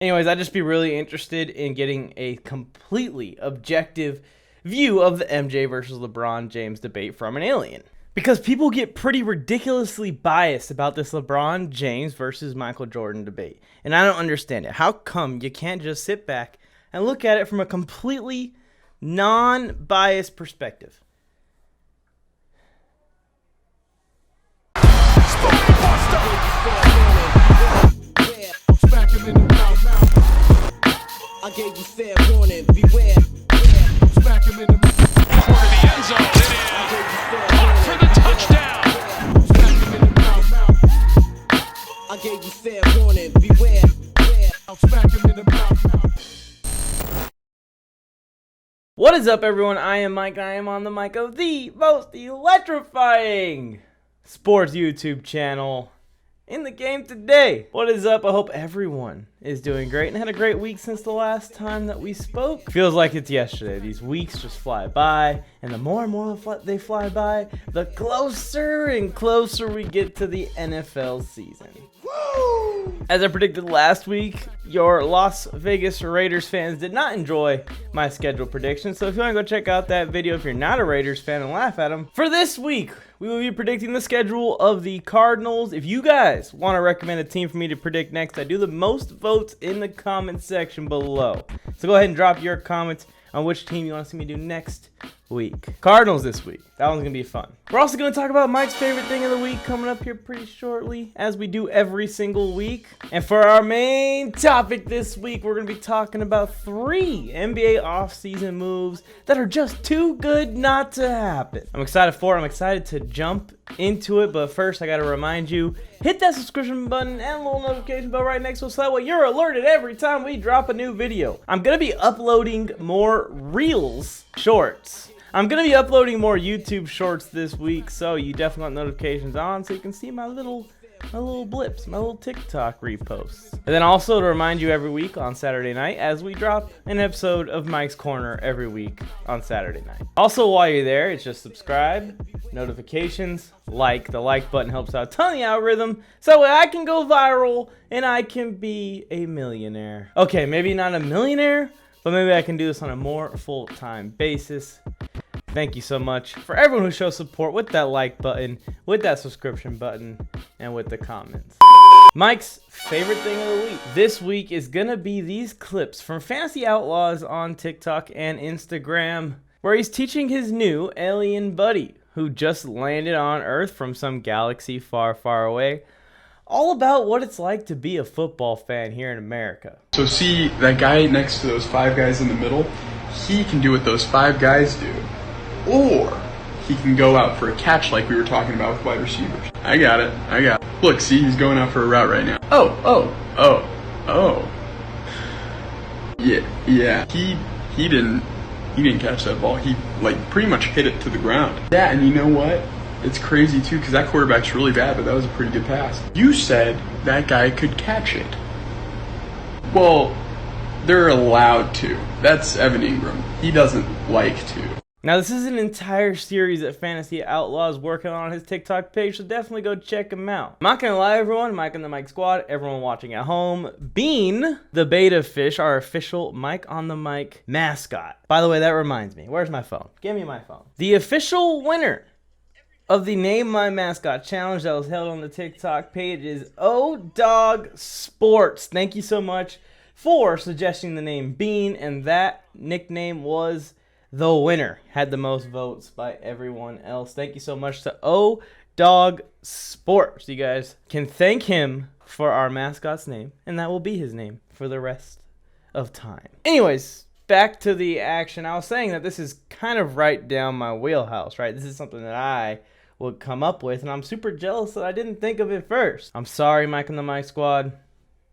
Anyways, I'd just be really interested in getting a completely objective view of the MJ versus LeBron James debate from an alien. Because people get pretty ridiculously biased about this LeBron James versus Michael Jordan debate. And I don't understand it. How come you can't just sit back and look at it from a completely non-biased perspective? I gave you fair warning, beware. Smack him in the corner of the end zone. It is up for the touchdown. Smack him in the mouth. I gave you fair warning, beware. I'll smack him in the mouth. What is up, everyone? I am Mike, and I am on the mic of the most electrifying sports YouTube channel in the game today. What is up? I hope everyone is doing great and had a great week since the last time that we spoke. Feels like it's yesterday. These weeks just fly by, and the more and more they fly by, the closer and closer we get to the NFL season. Woo! As I predicted last week, your Las Vegas Raiders fans did not enjoy my schedule prediction, so if you want to go check out that video if you're not a Raiders fan and laugh at them, for this week, we will be predicting the schedule of the Cardinals. If you guys want to recommend a team for me to predict next, I do the most votes in the comment section below. So go ahead and drop your comments on which team you want to see me do next week. Cardinals this week. That one's going to be fun. We're also going to talk about Mike's favorite thing of the week coming up here pretty shortly, as we do every single week. And for our main topic this week, we're going to be talking about 3 NBA offseason moves that are just too good not to happen. I'm excited for it. I'm excited to jump into it, but first I got to remind you, hit that subscription button and little notification bell right next to it so that way you're alerted every time we drop a new video. I'm going to be uploading more Reels shorts. I'm going to be uploading more YouTube shorts this week, so you definitely want notifications on so you can see my little blips, my little TikTok reposts. And then also to remind you every week on Saturday night as we drop an episode of Mike's Corner every week on Saturday night. Also, while you're there, it's just subscribe, notifications, like. The like button helps out a ton of the algorithm so I can go viral and I can be a millionaire. Okay, maybe not a millionaire, but maybe I can do this on a more full-time basis. Thank you so much for everyone who shows support with that like button, with that subscription button, and with the comments. Mike's favorite thing of the week this week is gonna be these clips from Fantasy Outlaws on TikTok and Instagram, where he's teaching his new alien buddy, who just landed on Earth from some galaxy far, far away, all about what it's like to be a football fan here in America. So see that guy next to those 5 guys in the middle? He can do what those 5 guys do. Or he can go out for a catch like we were talking about with wide receivers. I got it. Look, see, he's going out for a route right now. Oh. Yeah. He didn't catch that ball. He pretty much hit it to the ground. Yeah, and you know what? It's crazy too because that quarterback's really bad, but that was a pretty good pass. You said that guy could catch it. Well, they're allowed to. That's Evan Ingram. He doesn't like to. Now, this is an entire series that Fantasy Outlaws working on his TikTok page, so definitely go check him out. I'm not going to lie, everyone. Mike on the Mike Squad, everyone watching at home. Bean, the beta fish, our official Mike on the Mike mascot. By the way, that reminds me. Where's my phone? Give me my phone. The official winner of the Name My Mascot challenge that was held on the TikTok page is O-Dog Sports. Thank you so much for suggesting the name Bean, and that nickname was the winner. Had the most votes by everyone else. Thank you so much to O-Dog Sports. You guys can thank him for our mascot's name, and that will be his name for the rest of time. Anyways, back to the action. I was saying that this is kind of right down my wheelhouse, right? This is something that I would come up with, and I'm super jealous that I didn't think of it first. I'm sorry, Mike and the Mike Squad.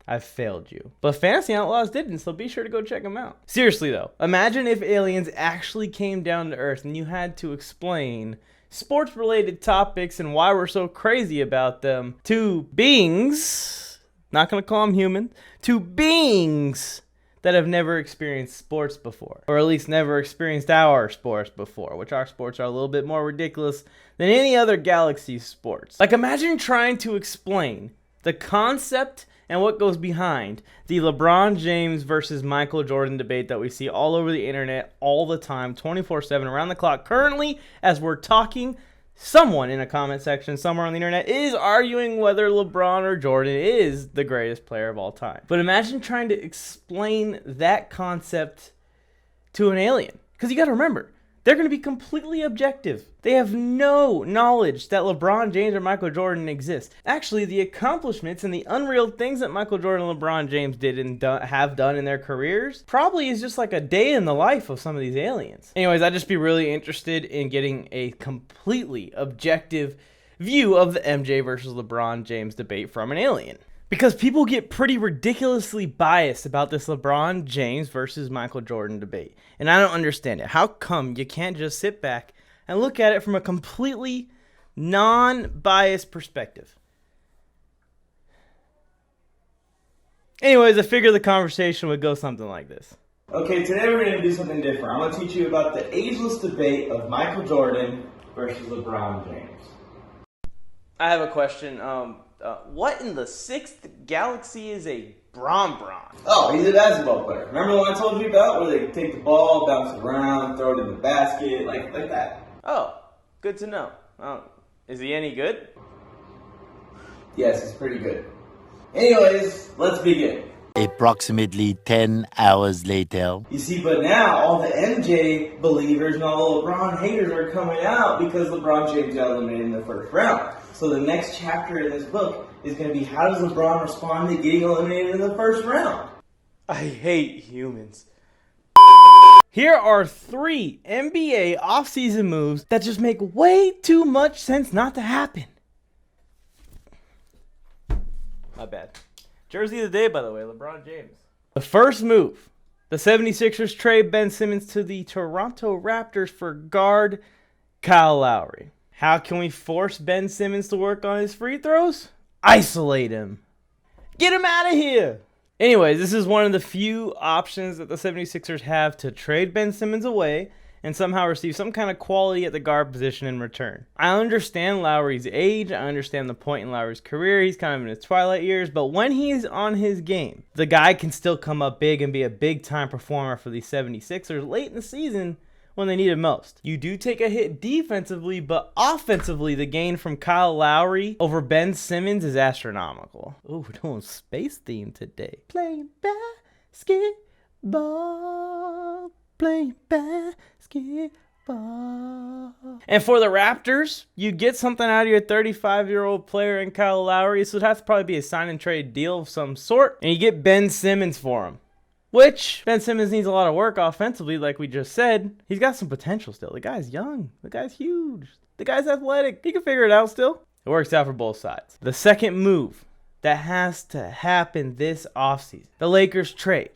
I failed you. But Fantasy Outlaws didn't, so be sure to go check them out. Seriously though, imagine if aliens actually came down to Earth and you had to explain sports-related topics and why we're so crazy about them to beings, not gonna call them human, to beings that have never experienced sports before, or at least never experienced our sports before, which our sports are a little bit more ridiculous than any other galaxy sports. Like, imagine trying to explain the concept and what goes behind the LeBron James versus Michael Jordan debate that we see all over the internet all the time, 24/7, around the clock. Currently, as we're talking, someone in a comment section somewhere on the internet is arguing whether LeBron or Jordan is the greatest player of all time. But imagine trying to explain that concept to an alien. Because you got to remember, they're going to be completely objective. They have no knowledge that LeBron James or Michael Jordan exist. Actually, the accomplishments and the unreal things that Michael Jordan and LeBron James did and have done in their careers probably is just like a day in the life of some of these aliens. Anyways, I'd just be really interested in getting a completely objective view of the MJ versus LeBron James debate from an alien. Because people get pretty ridiculously biased about this LeBron James versus Michael Jordan debate. And I don't understand it. How come you can't just sit back and look at it from a completely non-biased perspective? Anyways, I figured the conversation would go something like this. Okay, today we're going to do something different. I'm going to teach you about the ageless debate of Michael Jordan versus LeBron James. I have a question. What in the sixth galaxy is a Bron? Oh, he's a basketball player. Remember the one I told you about where they take the ball, bounce it around, throw it in the basket, like that? Oh, good to know. Is he any good? Yes, he's pretty good. Anyways, let's begin. Approximately 10 hours later. You see, but now all the MJ believers and all the LeBron haters are coming out because LeBron James got eliminated in the first round. So the next chapter in this book is going to be how does LeBron respond to getting eliminated in the first round? I hate humans. Here are 3 NBA offseason moves that just make way too much sense not to happen. My bad. Jersey of the day, by the way, LeBron James. The first move, the 76ers trade Ben Simmons to the Toronto Raptors for guard Kyle Lowry. How can we force Ben Simmons to work on his free throws? Isolate him. Get him out of here. Anyways, this is one of the few options that the 76ers have to trade Ben Simmons away and somehow receive some kind of quality at the guard position in return. I understand Lowry's age. I understand the point in Lowry's career. He's kind of in his twilight years. But when he's on his game, the guy can still come up big and be a big-time performer for the 76ers late in the season when they need it most. You do take a hit defensively, but offensively, the gain from Kyle Lowry over Ben Simmons is astronomical. Oh, we're doing space theme today. Playing basketball. Playing basketball. And for the Raptors, you get something out of your 35-year-old player in Kyle Lowry, so it'd have to probably be a sign and trade deal of some sort. And you get Ben Simmons for him. Which, Ben Simmons needs a lot of work offensively, like we just said. He's got some potential still. The guy's young. The guy's huge. The guy's athletic. He can figure it out still. It works out for both sides. The second move that has to happen this offseason. The Lakers trade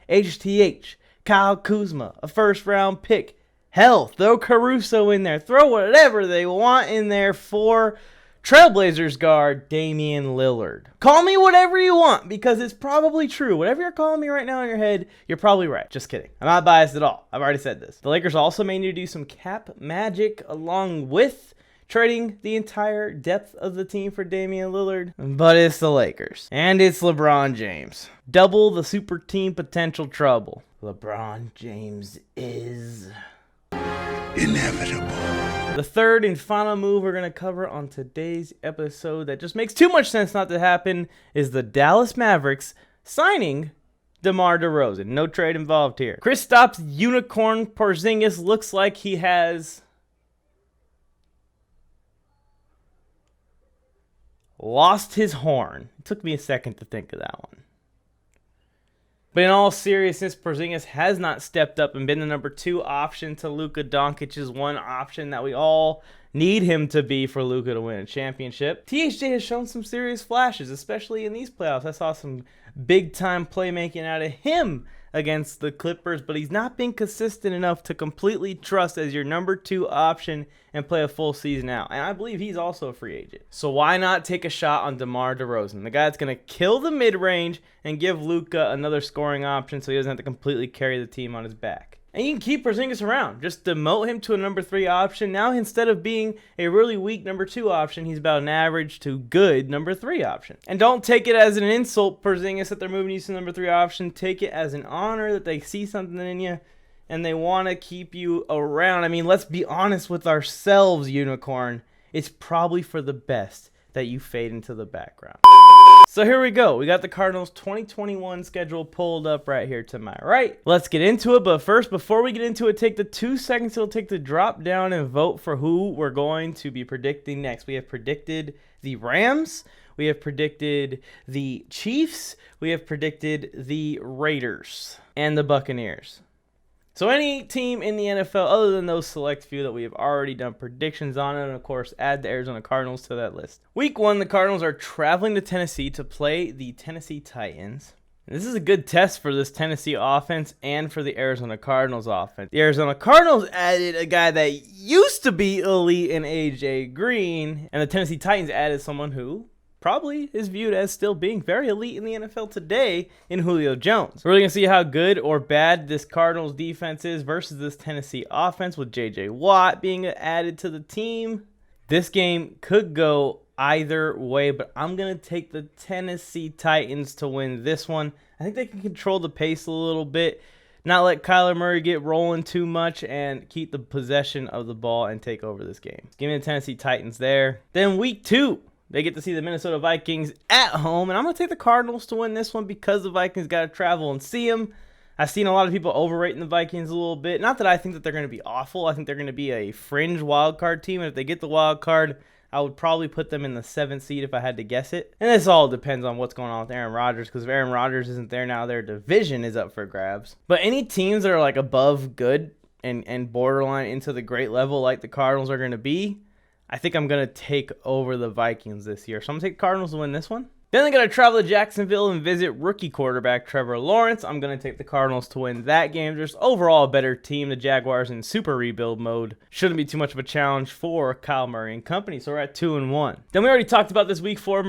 HTH, Kyle Kuzma, a first-round pick. Hell, throw Caruso in there. Throw whatever they want in there for Trailblazers guard Damian Lillard. Call me whatever you want because it's probably true. Whatever you're calling me right now in your head, you're probably right. Just kidding. I'm not biased at all. I've already said this. The Lakers also may need to do some cap magic along with trading the entire depth of the team for Damian Lillard. But it's the Lakers. And it's LeBron James. Double the super team potential trouble. LeBron James is Inevitable. The third and final move we're going to cover on today's episode that just makes too much sense not to happen is the Dallas Mavericks signing DeMar DeRozan. No trade involved here. Kristaps Unicorn Porzingis looks like he has lost his horn. It took me a second to think of that one. But in all seriousness, Porzingis has not stepped up and been the number 2 option to Luka Doncic's one option that we all need him to be for Luka to win a championship. THJ has shown some serious flashes, especially in these playoffs. I saw some big-time playmaking out of him against the Clippers, but he's not been consistent enough to completely trust as your number 2 option and play a full season out. And I believe he's also a free agent. So why not take a shot on DeMar DeRozan, the guy that's going to kill the mid-range and give Luka another scoring option so he doesn't have to completely carry the team on his back. And you can keep Porzingis around. Just demote him to a number 3 option. Now, instead of being a really weak number 2 option, he's about an average to good number 3 option. And don't take it as an insult, Porzingis, that they're moving you to number 3 option. Take it as an honor that they see something in you and they want to keep you around. I mean, let's be honest with ourselves, Unicorn. It's probably for the best that you fade into the background. So here we go. We got the Cardinals 2021 schedule pulled up right here to my right. Let's get into it. But first, before we get into it, take the 2 seconds it'll take to drop down and vote for who we're going to be predicting next. We have predicted the Rams. We have predicted the Chiefs. We have predicted the Raiders and the Buccaneers. So any team in the NFL other than those select few that we have already done predictions on, and of course add the Arizona Cardinals to that list. Week 1, the Cardinals are traveling to Tennessee to play the Tennessee Titans. This is a good test for this Tennessee offense and for the Arizona Cardinals offense. The Arizona Cardinals added a guy that used to be elite in AJ Green, and the Tennessee Titans added someone who probably is viewed as still being very elite in the NFL today in Julio Jones. We're really going to see how good or bad this Cardinals defense is versus this Tennessee offense with J.J. Watt being added to the team. This game could go either way, but I'm going to take the Tennessee Titans to win this one. I think they can control the pace a little bit, not let Kyler Murray get rolling too much, and keep the possession of the ball and take over this game. Give me the Tennessee Titans there. Then week 2. They get to see the Minnesota Vikings at home, and I'm going to take the Cardinals to win this one because the Vikings got to travel and see them. I've seen a lot of people overrating the Vikings a little bit. Not that I think that they're going to be awful. I think they're going to be a fringe wild card team, and if they get the wild card, I would probably put them in the 7th seed if I had to guess it. And this all depends on what's going on with Aaron Rodgers, because if Aaron Rodgers isn't there now, their division is up for grabs. But any teams that are like above good and borderline into the great level like the Cardinals are going to be, I think I'm going to take over the Vikings this year. So I'm going to take the Cardinals to win this one. Then they're going to travel to Jacksonville and visit rookie quarterback Trevor Lawrence. I'm going to take the Cardinals to win that game. Just overall a better team. The Jaguars in super rebuild mode. Shouldn't be too much of a challenge for Kyle Murray and company. So we're at 2-1. Then we already talked about this week 4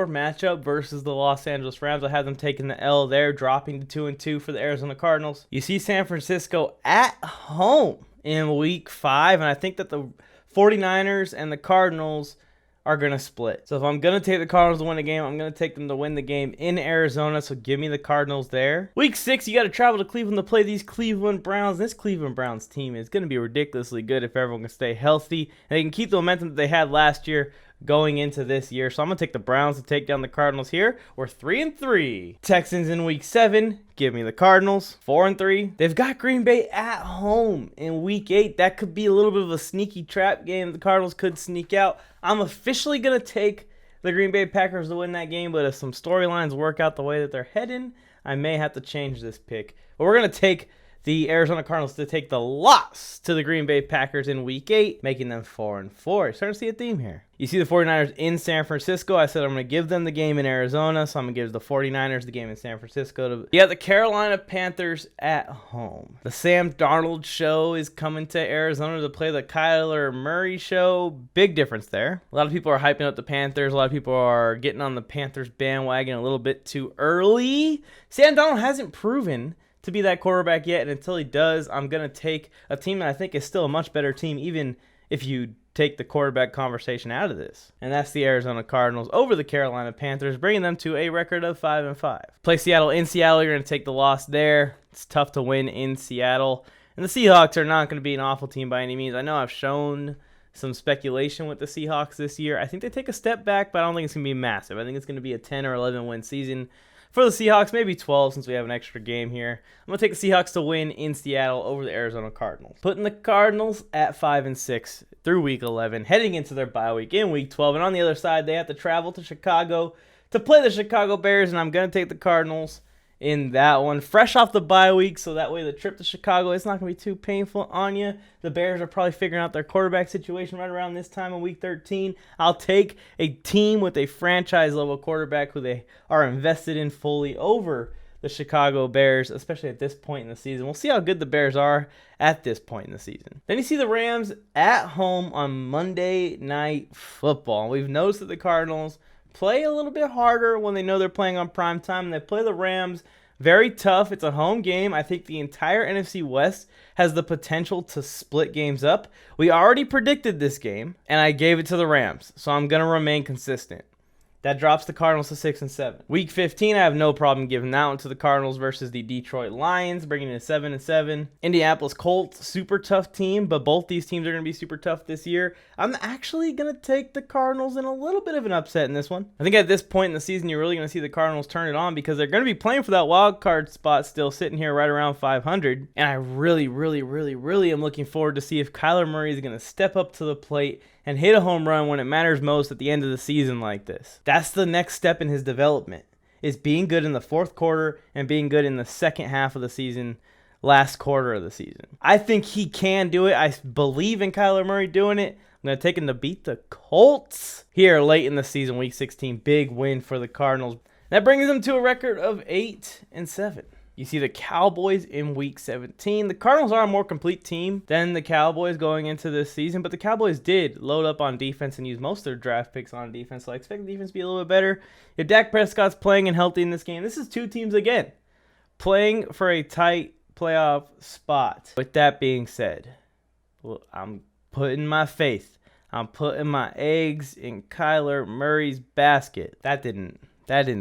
matchup versus the Los Angeles Rams. I had them taking the L there, dropping to 2-2 for the Arizona Cardinals. You see San Francisco at home in week 5, and I think that the 49ers and the Cardinals are going to split. So if I'm going to take the Cardinals to win the game, I'm going to take them to win the game in Arizona, so give me the Cardinals there. Week 6, you got to travel to Cleveland to play these Cleveland Browns. This Cleveland Browns team is going to be ridiculously good if everyone can stay healthy, and they can keep the momentum that they had last year going into this year. So I'm going to take the Browns to take down the Cardinals here. We're 3-3. Texans in week 7. Give me the Cardinals. 4-3. They've got Green Bay at home in week 8. That could be a little bit of a sneaky trap game. The Cardinals could sneak out. I'm officially going to take the Green Bay Packers to win that game, but if some storylines work out the way that they're heading, I may have to change this pick. But we're going to take the Arizona Cardinals to take the loss to the Green Bay Packers in week 8, making them 4-4. Starting to see a theme here. You see the 49ers in San Francisco. I said I'm going to give them the game in Arizona, so I'm going to give the 49ers the game in San Francisco. You got the Carolina Panthers at home. The Sam Darnold show is coming to Arizona to play the Kyler Murray show. Big difference there. A lot of people are hyping up the Panthers. A lot of people are getting on the Panthers bandwagon a little bit too early. Sam Darnold hasn't proven to be that quarterback yet, and until he does, I'm going to take a team that I think is still a much better team, even if you take the quarterback conversation out of this. And that's the Arizona Cardinals over the Carolina Panthers, bringing them to a record of 5-5. Play Seattle in Seattle. You're going to take the loss there. It's tough to win in Seattle. And the Seahawks are not going to be an awful team by any means. I know I've shown some speculation with the Seahawks this year. I think they take a step back, but I don't think it's going to be massive. I think it's going to be a 10 or 11 win season for the Seahawks, maybe 12 since we have an extra game here. I'm going to take the Seahawks to win in Seattle over the Arizona Cardinals. Putting the Cardinals at 5-6 through week 11, heading into their bye week in week 12. And on the other side, they have to travel to Chicago to play the Chicago Bears, and I'm going to take the Cardinals in that one. Fresh off the bye week, so that way the trip to Chicago, it's not going to be too painful on you. The Bears are probably figuring out their quarterback situation right around this time in week 13. I'll take a team with a franchise-level quarterback who they are invested in fully over the Chicago Bears, especially at this point in the season. We'll see how good the Bears are at this point in the season. Then you see the Rams at home on Monday Night Football. We've noticed that the Cardinals play a little bit harder when they know they're playing on prime time. They play the Rams Very tough. It's a home game. I think the entire NFC West has the potential to split games up. We already predicted this game, and I gave it to the Rams, so I'm going to remain consistent. That drops the Cardinals to 6-7. Week 15, I have no problem giving that one to the Cardinals versus the Detroit Lions, bringing it to 7-7. Indianapolis Colts, super tough team, but both these teams are going to be super tough this year. I'm actually going to take the Cardinals in a little bit of an upset in this one. I think at this point in the season, you're really going to see the Cardinals turn it on because they're going to be playing for that wild card spot still, sitting here right around 500. And I really am looking forward to see if Kyler Murray is going to step up to the plate and hit a home run when it matters most at the end of the season like this. That's the next step in his development, is being good in the fourth quarter and being good in the second half of the season, last quarter of the season. I think he can do it. I believe in Kyler Murray doing it. I'm going to take him to beat the Colts here late in the season, week 16. Big win for the Cardinals. That brings them to a record of 8-7. You see the Cowboys in week 17. The Cardinals are a more complete team than the Cowboys going into this season, but the Cowboys did load up on defense and use most of their draft picks on defense, so I expect the defense to be a little bit better. If Dak Prescott's playing and healthy in this game, this is two teams again playing for a tight playoff spot. With that being said, well, I'm putting my faith, I'm putting my eggs in Kyler Murray's basket. That didn't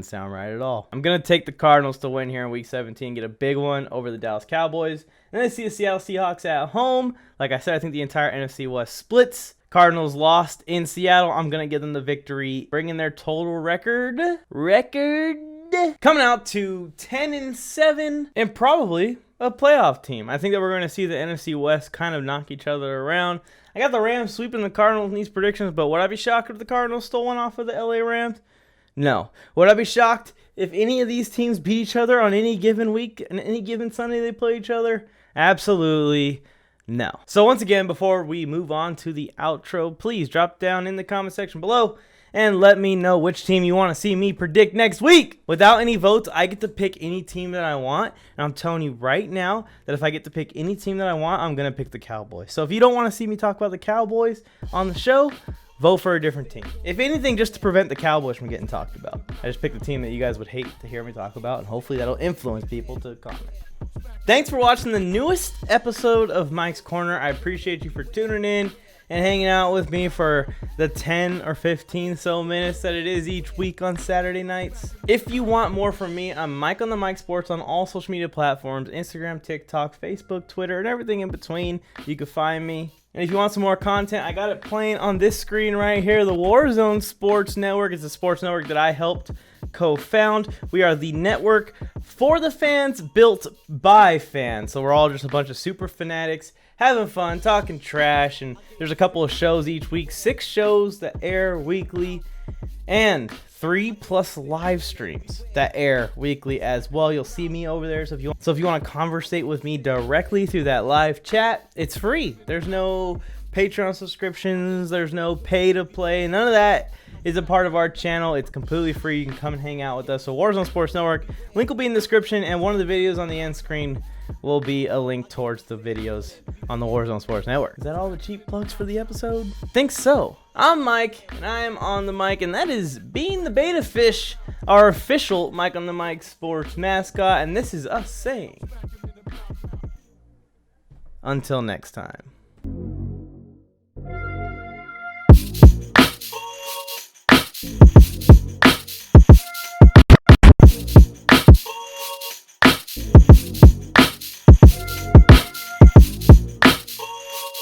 sound right at all. I'm going to take the Cardinals to win here in week 17, get a big one over the Dallas Cowboys. And then I see the Seattle Seahawks at home. Like I said, I think the entire NFC West splits. Cardinals lost in Seattle. I'm going to give them the victory, bringing their total record coming out to 10-7 and probably a playoff team. I think that we're going to see the NFC West kind of knock each other around. I got the Rams sweeping the Cardinals in these predictions, but would I be shocked if the Cardinals stole one off of the LA Rams? No. Would I be shocked if any of these teams beat each other on any given week and any given Sunday they play each other? Absolutely no. So once again, before we move on to the outro, please drop down in the comment section below and let me know which team you want to see me predict next week. Without any votes, I get to pick any team that I want. And I'm telling you right now that if I get to pick any team that I want, I'm going to pick the Cowboys. So if you don't want to see me talk about the Cowboys on the show, vote for a different team. If anything, just to prevent the Cowboys from getting talked about. I just picked the team that you guys would hate to hear me talk about, and hopefully that'll influence people to comment. Thanks for watching the newest episode of Mike's Corner. I appreciate you for tuning in and hanging out with me for the 10 or 15 so minutes that it is each week on Saturday nights. If you want more from me, I'm Mike on the Mike Sports on all social media platforms, Instagram, TikTok, Facebook, Twitter, and everything in between. You can find me. And if you want some more content, I got it playing on this screen right here, the WARZONE Sports Network. It's a sports network that I helped co-found. We are the network for the fans, built by fans. So we're all just a bunch of super fanatics having fun, talking trash, and there's a couple of shows each week, 6 shows that air weekly, and 3+ live streams that air weekly as well. You'll see me over there. So if you want to conversate with me directly through that live chat, it's free. There's no Patreon subscriptions. There's no pay to play. None of that is a part of our channel. It's completely free. You can come and hang out with us. So WARZONE Sports Network, link will be in the description, and one of the videos on the end screen will be a link towards the videos on the WARZONE Sports Network. Is that all the cheap plugs for the episode? Think so. I'm Mike, and I am on the mic, and that is Bean the Beta Fish, our official Mike on the Mic Sports mascot, and this is us saying, until next time.